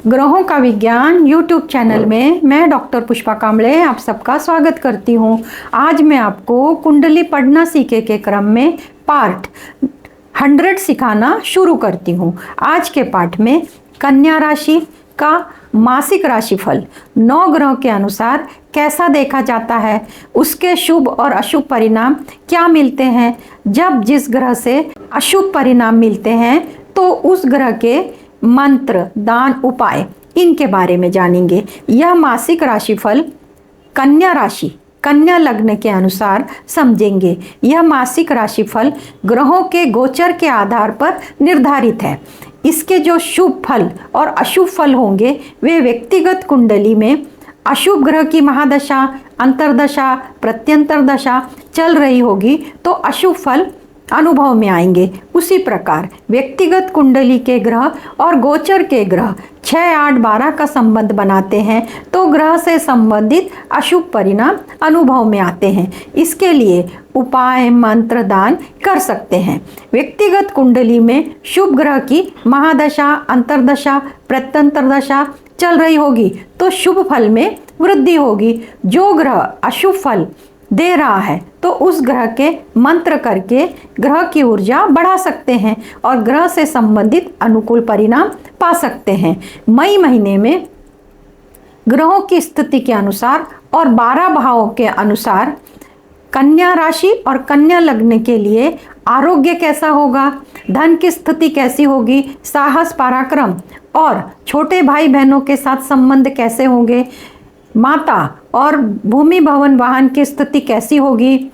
ग्रहों का विज्ञान यूट्यूब चैनल में मैं डॉक्टर पुष्पा कांबळे आप सबका स्वागत करती हूँ। आज मैं आपको कुंडली पढ़ना सीखे के क्रम में पार्ट 100 सिखाना शुरू करती हूँ। आज के पाठ में कन्या राशि का मासिक राशिफल 9 ग्रहों के अनुसार कैसा देखा जाता है, उसके शुभ और अशुभ परिणाम क्या मिलते हैं। जब जिस ग्रह से अशुभ परिणाम मिलते हैं तो उस ग्रह के मंत्र, दान, उपाय इनके बारे में जानेंगे। यह मासिक राशिफल कन्या राशि, कन्या लग्न के अनुसार समझेंगे। यह मासिक राशिफल ग्रहों के गोचर के आधार पर निर्धारित है। इसके जो शुभ फल और अशुभ फल होंगे वे व्यक्तिगत कुंडली में अशुभ ग्रह की महादशा, अंतर्दशा, प्रत्यंतर दशा चल रही होगी तो अशुभ फल अनुभव में आएंगे। उसी प्रकार व्यक्तिगत कुंडली के ग्रह और गोचर के ग्रह 6, 8, 12 का संबंध बनाते हैं तो ग्रह से संबंधित अशुभ परिणाम अनुभव में आते हैं। इसके लिए उपाय, मंत्र, दान कर सकते हैं। व्यक्तिगत कुंडली में शुभ ग्रह की महादशा, अंतर्दशा, प्रत्यंतर दशा चल रही होगी तो शुभ फल में वृद्धि होगी। जो ग्रह अशुभ फल दे रहा है तो उस ग्रह के मंत्र करके ग्रह की ऊर्जा बढ़ा सकते हैं और ग्रह से संबंधित अनुकूल परिणाम पा सकते हैं। मई महीने में ग्रहों की स्थिति के अनुसार और 12 भावों के अनुसार कन्या राशि और कन्या लग्न के लिए आरोग्य कैसा होगा, धन की स्थिति कैसी होगी, साहस, पराक्रम और छोटे भाई बहनों के साथ संबंध कैसे होंगे, माता और भूमि, भवन, वाहन की स्थिति कैसी होगी,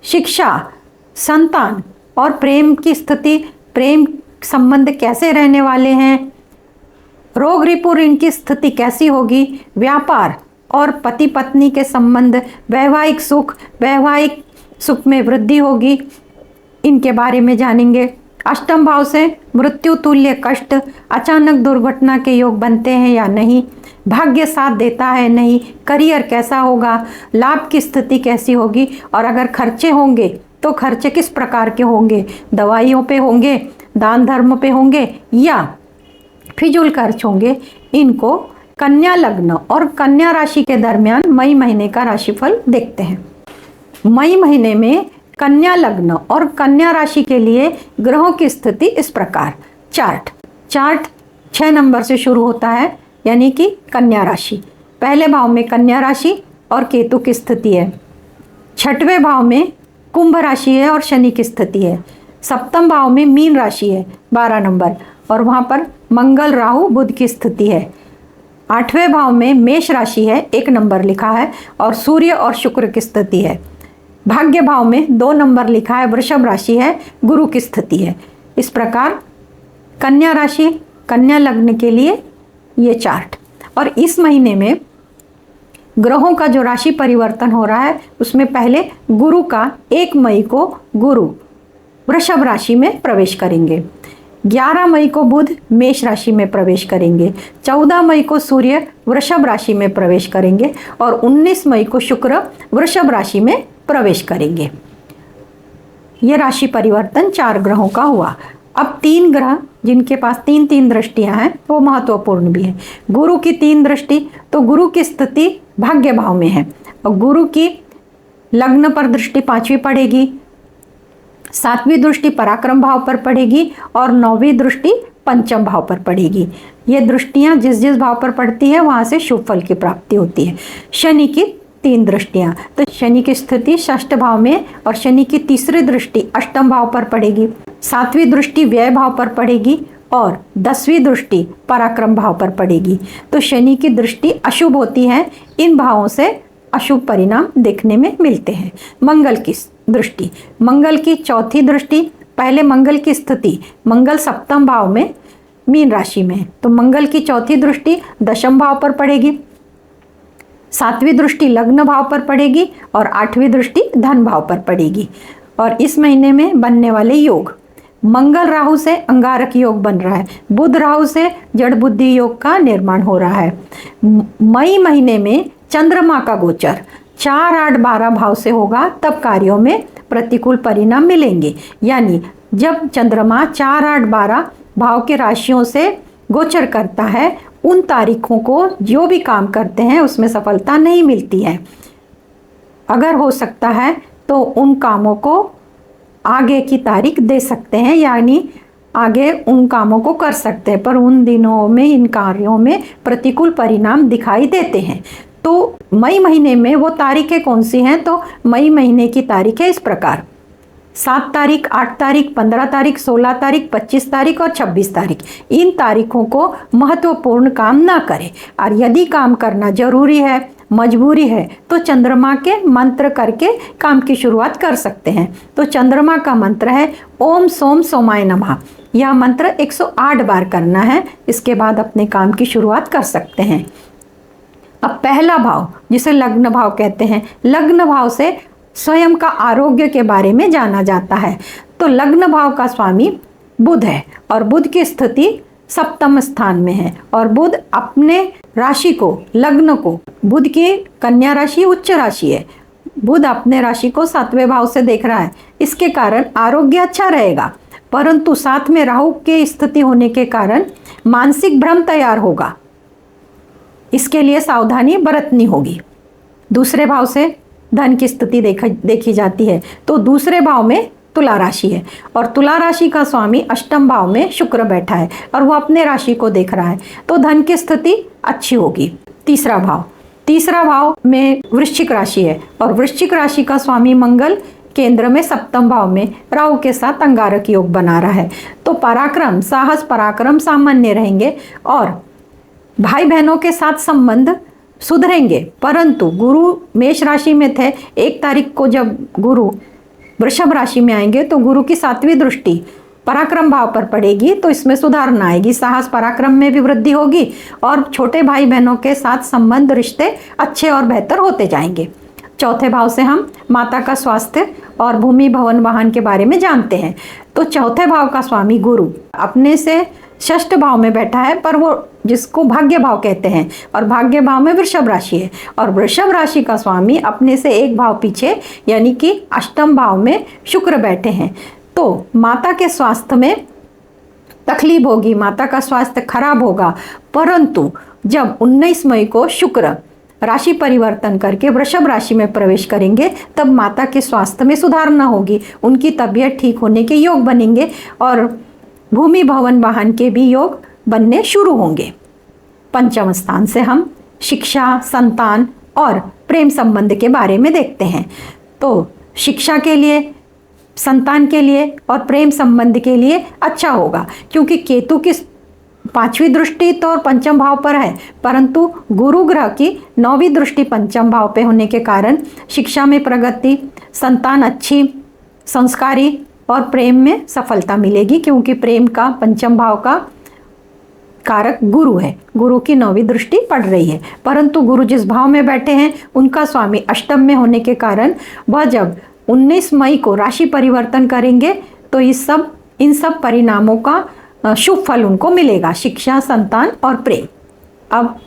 शिक्षा, संतान और प्रेम की स्थिति, प्रेम संबंध कैसे रहने वाले हैं, रोग रिपु ऋण की स्थिति कैसी होगी, व्यापार और पति पत्नी के संबंध, वैवाहिक सुख में वृद्धि होगी, इनके बारे में जानेंगे। अष्टम भाव से मृत्यु तुल्य कष्ट, अचानक दुर्घटना के योग बनते हैं या नहीं, भाग्य साथ देता है नहीं, करियर कैसा होगा, लाभ की स्थिति कैसी होगी और अगर खर्चे होंगे तो खर्चे किस प्रकार के होंगे, दवाइयों पे होंगे, दान धर्म पे होंगे या फिजूल खर्च होंगे। इनको कन्या लग्न और कन्या राशि के दरमियान मई महीने का राशिफल देखते हैं। मई महीने में कन्या लग्न और कन्या राशि के लिए ग्रहों की स्थिति इस प्रकार। चार्ट 6 नंबर से शुरू होता है, यानी कि कन्या राशि। पहले भाव में कन्या राशि और केतु की स्थिति है। 6वें भाव में कुंभ राशि है और शनि की स्थिति है। 7वें भाव में मीन राशि है 12 नंबर और वहाँ पर मंगल, राहु, बुध की स्थिति है। 8वें भाव में मेष राशि है, 1 नंबर लिखा है और सूर्य और शुक्र की स्थिति है। भाग्य भाव में 2 नंबर लिखा है, वृषभ राशि है, गुरु की स्थिति है। इस प्रकार कन्या राशि, कन्या लग्न के लिए ये चार्ट। और इस महीने में ग्रहों का जो राशि परिवर्तन हो रहा है उसमें पहले गुरु का 1 मई को गुरु वृषभ राशि में प्रवेश करेंगे। 11 मई को बुध मेष राशि में प्रवेश करेंगे। 14 मई को सूर्य वृषभ राशि में प्रवेश करेंगे और 19 मई को शुक्र वृषभ राशि में प्रवेश करेंगे। ये राशि परिवर्तन 4 ग्रहों का हुआ। अब 3 ग्रह जिनके पास 3 दृष्टियां हैं वो महत्वपूर्ण भी है। गुरु की 3 दृष्टि, तो गुरु की स्थिति भाग्य भाव में है और गुरु की लग्न पर दृष्टि 5वीं पड़ेगी, 7वीं दृष्टि पराक्रम भाव पर पड़ेगी और 9वीं दृष्टि पंचम भाव पर पड़ेगी। ये दृष्टियां जिस जिस भाव पर पड़ती है वहां से शुभ फल की प्राप्ति होती है। शनि की 3 दृष्टियां, तो शनि की स्थिति 6ठ भाव में और शनि की तीसरी दृष्टि 8म भाव पर पड़ेगी, 7वीं दृष्टि व्यय भाव पर पड़ेगी और 10वीं दृष्टि पराक्रम भाव पर पड़ेगी। तो शनि की दृष्टि अशुभ होती है, इन भावों से अशुभ परिणाम देखने में मिलते हैं। मंगल की दृष्टि, मंगल की 4थी दृष्टि, पहले मंगल की स्थिति, मंगल 7म भाव में मीन राशि में, तो मंगल की 4थी दृष्टि 10म भाव पर पड़ेगी, 7वीं दृष्टि लग्न भाव पर पड़ेगी और 8वीं दृष्टि धन भाव पर पड़ेगी। और इस महीने में बनने वाले योग, मंगल राहु से अंगारक योग बन रहा है, बुध राहु से जड़ बुद्धि योग का निर्माण हो रहा है। मई महीने में चंद्रमा का गोचर 4, 8, 12 भाव से होगा, तब कार्यों में प्रतिकूल परिणाम मिलेंगे। यानी जब चंद्रमा 4, 8, 12 भाव के राशियों से गोचर करता है उन तारीखों को जो भी काम करते हैं उसमें सफलता नहीं मिलती है। अगर हो सकता है तो उन कामों को आगे की तारीख दे सकते हैं, यानी आगे उन कामों को कर सकते हैं, पर उन दिनों में इन कार्यों में प्रतिकूल परिणाम दिखाई देते हैं। तो मई महीने में वो तारीखें कौन सी हैं? तो मई महीने की तारीखें इस प्रकार: 7 तारीख, 8 तारीख, 15 तारीख, 16 तारीख, 25 तारीख और 26 तारीख। इन तारीखों को महत्वपूर्ण काम ना करें, और यदि काम करना जरूरी है, मजबूरी है, तो चंद्रमा के मंत्र करके काम की शुरुआत कर सकते हैं। तो चंद्रमा का मंत्र है ओम सोम सोमाय नमः। यह मंत्र 108 बार करना है, इसके बाद अपने काम की शुरुआत कर सकते हैं। अब पहला भाव, जिसे लग्न भाव कहते हैं, लग्न भाव से स्वयं का आरोग्य के बारे में जाना जाता है। तो लग्न भाव का स्वामी बुध है, और बुध की स्थिति सप्तम स्थान में है, और बुध अपने राशि को, लग्न को, बुध की कन्या राशि उच्च राशि है, बुध अपने राशि को 7वें भाव से देख रहा है। इसके कारण आरोग्य अच्छा रहेगा, परंतु साथ में राहु की स्थिति होने के कारण मानसिक भ्रम तैयार होगा। इसके लिए सावधानी बरतनी होगी। दूसरे भाव से धन की स्थिति देखी जाती है। तो दूसरे भाव में तुला राशि है, और तुला राशि का स्वामी अष्टम भाव में शुक्र बैठा है, और वो अपने राशि को देख रहा है, तो धन की स्थिति अच्छी होगी। तीसरा भाव में वृश्चिक राशि है, और वृश्चिक राशि का स्वामी मंगल केंद्र में सप्तम भाव में राहु के साथ अंगारक योग बना रहा है। तो पराक्रम, साहस, पराक्रम सामान्य रहेंगे, और भाई बहनों के साथ संबंध सुधरेंगे। परंतु गुरु मेष राशि में थे, 1 तारीख को जब गुरु वृषभ राशि में आएंगे तो गुरु की 7वीं दृष्टि पराक्रम भाव पर पड़ेगी, तो इसमें सुधार न आएगी, साहस पराक्रम में भी वृद्धि होगी, और छोटे भाई बहनों के साथ संबंध, रिश्ते अच्छे और बेहतर होते जाएंगे। चौथे भाव से हम माता का स्वास्थ्य और भूमि भवन वाहन के बारे में जानते हैं। तो चौथे भाव का स्वामी गुरु अपने से 6ठ भाव में बैठा है, पर वो जिसको भाग्य भाव कहते हैं, और भाग्य भाव में वृषभ राशि है, और वृषभ राशि का स्वामी अपने से 1 भाव पीछे यानी कि अष्टम भाव में शुक्र बैठे हैं। तो माता के स्वास्थ्य में तकलीफ होगी, माता का स्वास्थ्य खराब होगा, परंतु जब 19 मई को शुक्र राशि परिवर्तन करके वृषभ राशि में प्रवेश करेंगे तब माता के स्वास्थ्य में सुधार न होगी, उनकी तबीयत ठीक होने के योग बनेंगे, और भूमि भवन वाहन के भी योग बनने शुरू होंगे। पंचम स्थान से हम शिक्षा, संतान और प्रेम संबंध के बारे में देखते हैं। तो शिक्षा के लिए, संतान के लिए और प्रेम संबंध के लिए अच्छा होगा, क्योंकि केतु की 5वीं दृष्टि तो पंचम भाव पर है, परंतु गुरु ग्रह की 9वीं दृष्टि पंचम भाव पे होने के कारण शिक्षा में प्रगति, संतान अच्छी, संस्कारी और प्रेम में सफलता मिलेगी, क्योंकि प्रेम का पंचम भाव का कारक गुरु है, गुरु की 9वीं दृष्टि पड़ रही है। परंतु गुरु जिस भाव में बैठे हैं उनका स्वामी अष्टम में होने के कारण वह जब 19 मई को राशि परिवर्तन करेंगे तो इन सब परिणामों का शुभ फल उनको मिलेगा, शिक्षा, संतान और प्रेम। अब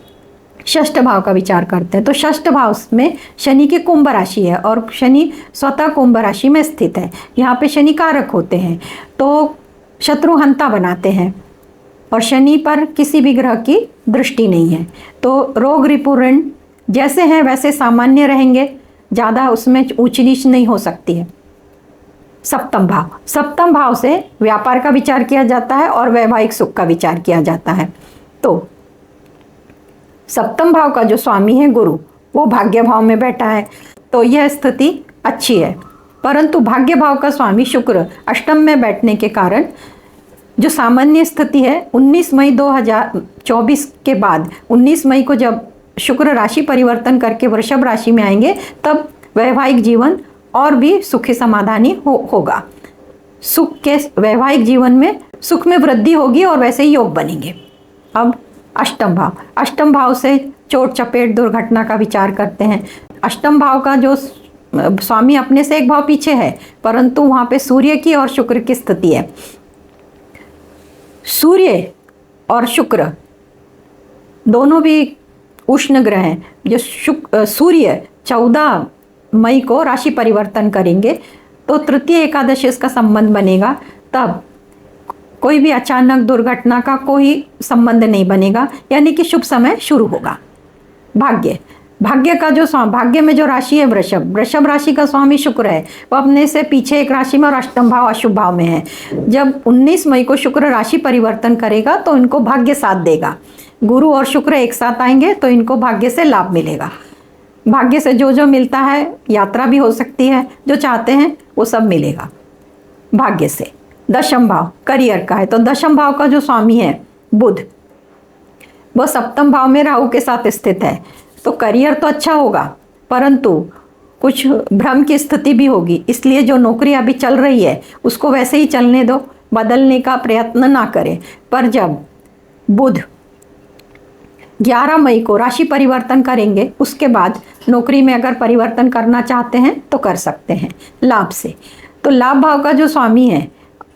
षष्ठ भाव का विचार करते हैं। तो षष्ठ भाव में शनि की कुंभ राशि है, और शनि स्वतः कुंभ राशि में स्थित है। यहाँ पे शनि कारक होते हैं, तो शत्रुहंता बनाते हैं, और शनि पर किसी भी ग्रह की दृष्टि नहीं है। तो रोग, रिपु, ऋण जैसे हैं वैसे सामान्य रहेंगे, ज़्यादा उसमें ऊंच नीच नहीं हो सकती है। सप्तम भाव से व्यापार का विचार किया जाता है और वैवाहिक सुख का विचार किया जाता है। तो सप्तम भाव का जो स्वामी है गुरु, वो भाग्य भाव में बैठा है, तो यह स्थिति अच्छी है। परंतु भाग्य भाव का स्वामी शुक्र अष्टम में बैठने के कारण जो सामान्य स्थिति है 19 मई 2024 के बाद, 19 मई को जब शुक्र राशि परिवर्तन करके वृषभ राशि में आएंगे तब वैवाहिक जीवन और भी सुखी समाधानी होगा। सुख के वैवाहिक जीवन में सुख में वृद्धि होगी और वैसे ही योग बनेंगे। अब अष्टम भाव से चोट चपेट दुर्घटना का विचार करते हैं। अष्टम भाव का जो स्वामी अपने से 1 भाव पीछे है, परंतु वहाँ पे सूर्य की और शुक्र की स्थिति है। सूर्य और शुक्र दोनों भी उष्ण ग्रह हैं। जो सूर्य 14 मई को राशि परिवर्तन करेंगे तो तृतीय एकादशी इसका संबंध बनेगा, तब कोई भी अचानक दुर्घटना का कोई संबंध नहीं बनेगा, यानी कि शुभ समय शुरू होगा। भाग्य का जो भाग्य में जो राशि है वृषभ राशि का स्वामी शुक्र है, वो अपने से पीछे एक राशि में और अष्टम भाव अशुभ भाव में है। जब 19 मई को शुक्र राशि परिवर्तन करेगा तो इनको भाग्य साथ देगा। गुरु और शुक्र एक साथ आएंगे तो इनको भाग्य से लाभ मिलेगा। भाग्य से जो जो मिलता है, यात्रा भी हो सकती है, जो चाहते हैं वो सब मिलेगा भाग्य से। दशम भाव करियर का है, तो दशम भाव का जो स्वामी है बुध, वो सप्तम भाव में राहु के साथ स्थित है। तो करियर तो अच्छा होगा, परंतु कुछ भ्रम की स्थिति भी होगी, इसलिए जो नौकरी अभी चल रही है उसको वैसे ही चलने दो, बदलने का प्रयत्न ना करें। पर जब बुध 11 मई को राशि परिवर्तन करेंगे, उसके बाद नौकरी में अगर परिवर्तन करना चाहते हैं तो कर सकते हैं लाभ से। तो लाभ भाव का जो स्वामी है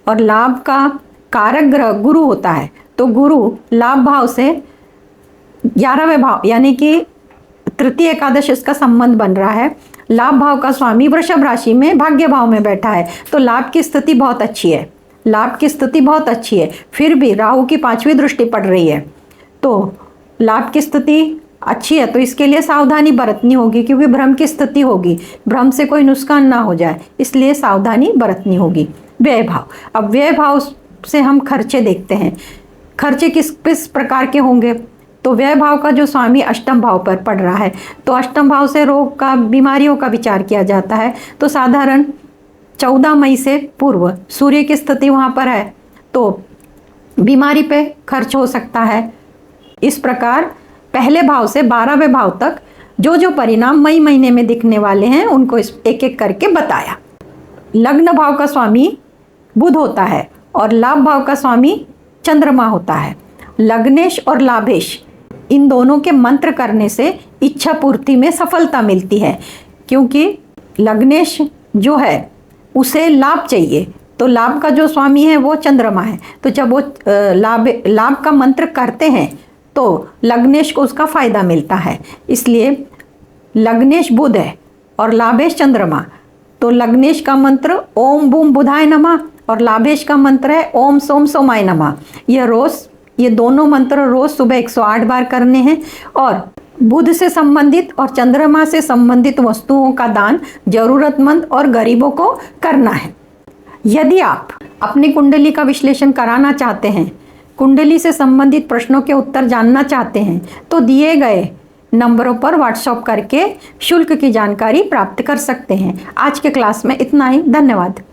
और लाभ का कारक ग्रह गुरु होता है, तो गुरु लाभ भाव से 11वें भाव यानी कि तृतीय एकादश इसका संबंध बन रहा है। लाभ भाव का स्वामी वृषभ राशि में भाग्य भाव में बैठा है, तो लाभ की स्थिति बहुत अच्छी है, लाभ की स्थिति बहुत अच्छी है। फिर भी राहु की 5वीं दृष्टि पड़ रही है, तो लाभ की स्थिति अच्छी है, तो इसके लिए सावधानी बरतनी होगी, क्योंकि भ्रम की स्थिति होगी, भ्रम से कोई नुकसान ना हो जाए, इसलिए सावधानी बरतनी होगी। व्यय भाव, अब व्यय भाव से हम खर्चे देखते हैं, खर्चे किस प्रकार के होंगे। तो व्यय भाव का जो स्वामी अष्टम भाव पर पड़ रहा है, तो अष्टम भाव से रोग का, बीमारियों का विचार किया जाता है। तो साधारण 14 मई से पूर्व सूर्य की स्थिति वहाँ पर है, तो बीमारी पे खर्च हो सकता है। इस प्रकार पहले भाव से 12वें भाव तक जो जो परिणाम मई महीने में दिखने वाले हैं उनको एक एक करके बताया। लग्न भाव का स्वामी बुध होता है और लाभ भाव का स्वामी चंद्रमा होता है। लग्नेश और लाभेश इन दोनों के मंत्र करने से इच्छा पूर्ति में सफलता मिलती है, क्योंकि लग्नेश जो है उसे लाभ चाहिए, तो लाभ का जो स्वामी है वो चंद्रमा है। तो जब वो लाभ का मंत्र करते हैं तो लग्नेश को उसका फायदा मिलता है, इसलिए लग्नेश बुध है और लाभेश चंद्रमा। तो लग्नेश का मंत्र ओम बूम बुधाय नमः और लाभेश का मंत्र है ओम सोम सोमाय नमः। ये दोनों मंत्र रोज सुबह 108 बार करने हैं और बुध से संबंधित और चंद्रमा से संबंधित वस्तुओं का दान जरूरतमंद और गरीबों को करना है। यदि आप अपनी कुंडली का विश्लेषण कराना चाहते हैं, कुंडली से संबंधित प्रश्नों के उत्तर जानना चाहते हैं, तो दिए गए नंबरों पर व्हाट्सएप करके शुल्क की जानकारी प्राप्त कर सकते हैं। आज के क्लास में इतना ही, धन्यवाद।